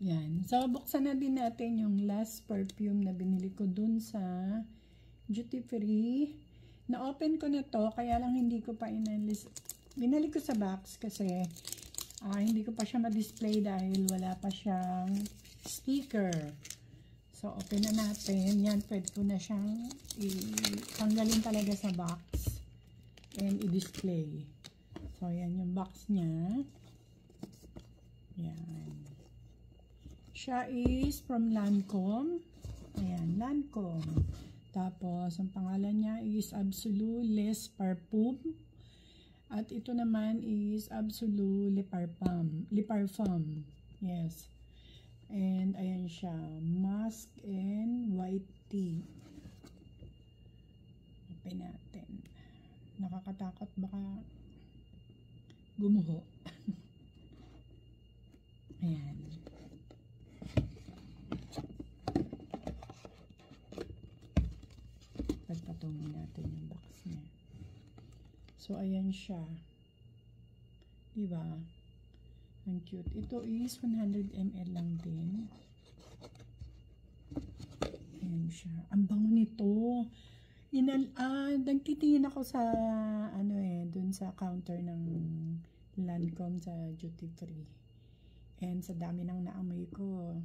Yan. So, buksan na din natin yung last perfume na binili ko dun sa Duty Free. Na-open ko na to, kaya lang hindi ko pa inalis. Binali ko sa box kasi hindi ko pa siya ma-display dahil wala pa siyang sticker. So, open na natin. Yan, pwede ko na siyang tanggalin talaga sa box and i-display. So, yan yung box niya. Yan. Siya is from Lancome. Ayan, Lancome. Tapos, ang pangalan niya is Absolue Les Parfum. At ito naman is Absolue Le Parfum. Yes. And, ayan siya. Musk and white tea. Open natin. Nakakatakot baka gumuho. Ayan. Pagpatungin natin yung box niya. So, ayan siya. Diba? Ang cute. Ito is 100 ml lang din. Ayan siya. Ang bango nito. Nagtitingin ako sa dun sa counter ng Lancome sa Duty Free. And sa dami ng naamoy ko,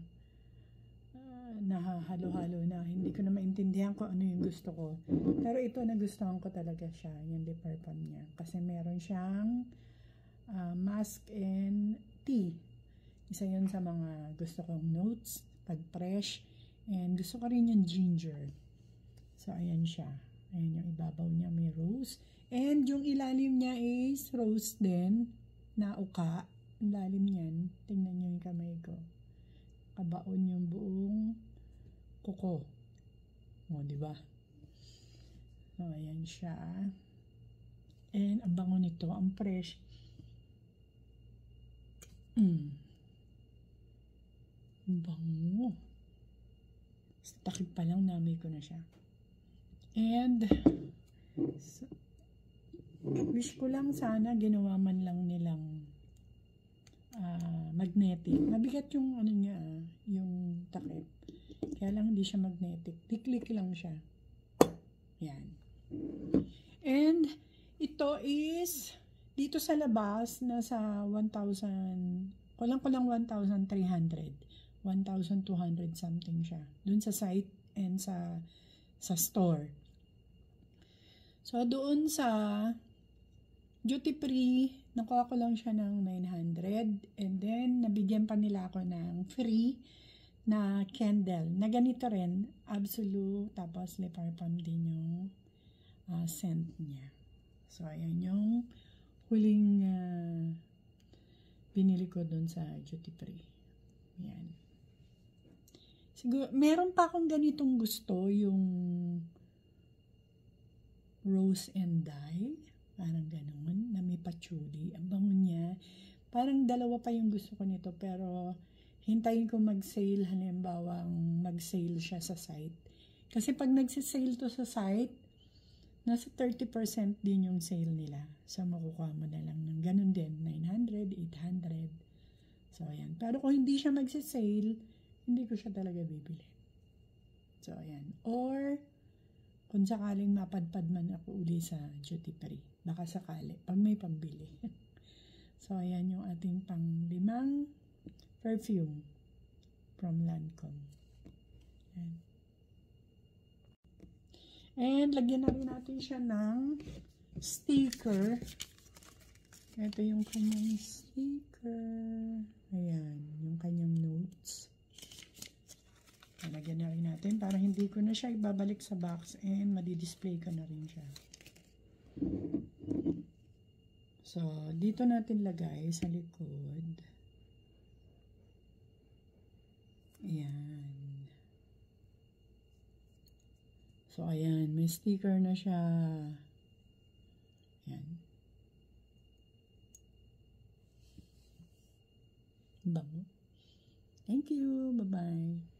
nahahalo-halo na. Hindi ko na maintindihan kung ano yung gusto ko. Pero ito, nagustuhan ko talaga siya, yung lip parfum niya. Kasi meron siyang musk and tea. Isa yun sa mga gusto kong notes, pag fresh. And gusto ko rin yung ginger. So, ayan siya. Ayan yung ibabaw niya, may rose. And yung ilalim niya is rose din, na uka. Ang lalim niyan. Tingnan niyo yung kamay ko. Kabaon yung buong kuko. O, diba? So, ayan siya. And, ang bango nito. Ang fresh. Ang bango. Sa takip pa lang, namoy ko na siya. And, so, wish ko lang sana ginawa man lang nilang magnetic. Mabigat yung ano niya, yung takip. Kaya lang hindi siya magnetic. Click lang siya. Yan. And, ito is, dito sa labas, nasa 1,000, kulang 1,300. 1,200 something siya. Dun sa site and sa store. So, doon sa Duty Free, nakuha ko lang siya ng 900. And then, nabigyan pa nila ako ng free na candle. Na ganito rin, Absolute, tapos Le Parfum din yung scent niya. So, ayan yung huling binili ko doon sa Duty Free. Ayan. Siguro, meron pa akong ganitong gusto, yung rose and dye. Parang ganun, na may patchouli. Ang bango niya. Parang dalawa pa yung gusto ko nito, pero hintayin ko mag-sale, halimbawa mag-sale siya sa site. Kasi pag nagsisale to sa site, nasa 30% din yung sale nila. So, makukuha mo na lang ng ganun din, 900, 800. So, ayan. Pero kung hindi siya magsisale, hindi ko siya talaga bibili. So, ayan. Or, kung sakaling mapadpad man ako uli sa Duty Free. Baka sakali, pag may pambili. So, ayan yung ating pang-5 perfume from Lancome. Ayan. And, lagyan na rin natin siya ng sticker. Ito yung kanyang sticker. Ayan, yung kanyang notes. Lagyan na rin natin para hindi ko na siya ibabalik sa box and madi-display ko na rin siya. So, dito natin lagay sa likod. Ayan. So, ayan. May sticker na siya. Ayan. Bango. Thank you. Bye-bye.